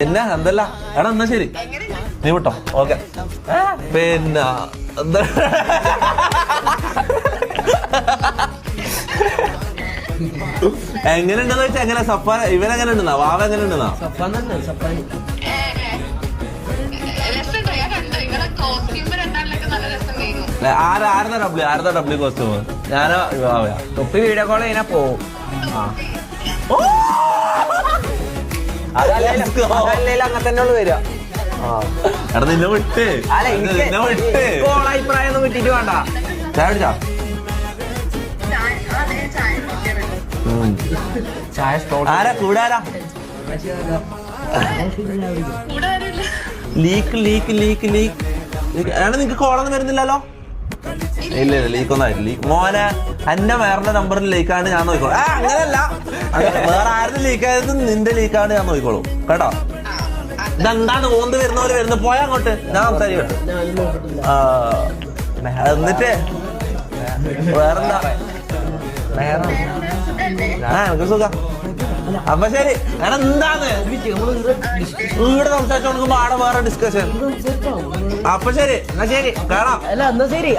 പിന്നെ എന്തല്ല എടാ എന്നാ ശരി നീ വിട്ടോ ഓക്കെ പിന്നെ എങ്ങനെയുണ്ടെന്ന് വെച്ചാ എങ്ങനെ സഫാൻ ഇവനെങ്ങനെ ഉണ്ടെന്നാ വാവ എങ്ങനെ ഉണ്ടെന്നാ ആരതാ ഡബ്ല്യൂ കോസ്റ്റ്യൂം ഞാനോ വാവയാ തൊപ്പി വീഡിയോ കോൾ ചെയ്യാൻ പോവും അങ്ങനെ തന്നെ ഉള്ളു വരിക. എടാ നിന്നെ വിട്ട് നിന്നെ വിട്ട് അഭിപ്രായം ഒന്നും വിട്ടിട്ട് വേണ്ട. ചായ കുടിച്ചാ ചായ സ്പോട്ട് ആരാ കൂടാരാ ലീക്ക് ലീക്ക് ലീക്ക് ലീക്ക് എടാ നിങ്ങക്ക് കോളൊന്നും വരുന്നില്ലല്ലോ. ഇല്ല ഇല്ല ലീക്കൊന്നും ആയിട്ടില്ല. മോനെ എന്റെ വേറെ നമ്പറിൽ ലീക്കാണ് ഞാൻ നോക്കിക്കോളൂ. അങ്ങനെയല്ല വേറെ ആരുടെ ലീക്കായത് നിന്റെ ലീക്കാണ് ഞാൻ നോക്കിക്കോളൂ കേട്ടോ. ഇതെന്താണ് ഓന്ത് വരുന്നവര് വരുന്നത് പോയാ അങ്ങോട്ട് ഞാൻ സംസാരിക്കട്ടെ. എന്നിട്ട് വേറെന്താ എനിക്ക് സുഖം. അപ്പൊ ശരി എടാ എന്താണ് ഇവിടെ സംസാരിച്ചു കൊടുക്കുമ്പോ ആടെ വേറെ ഡിസ്കഷൻ. അപ്പൊ ശരി എന്നാ ശരി കാണാം. അല്ല എന്നാ ശരി.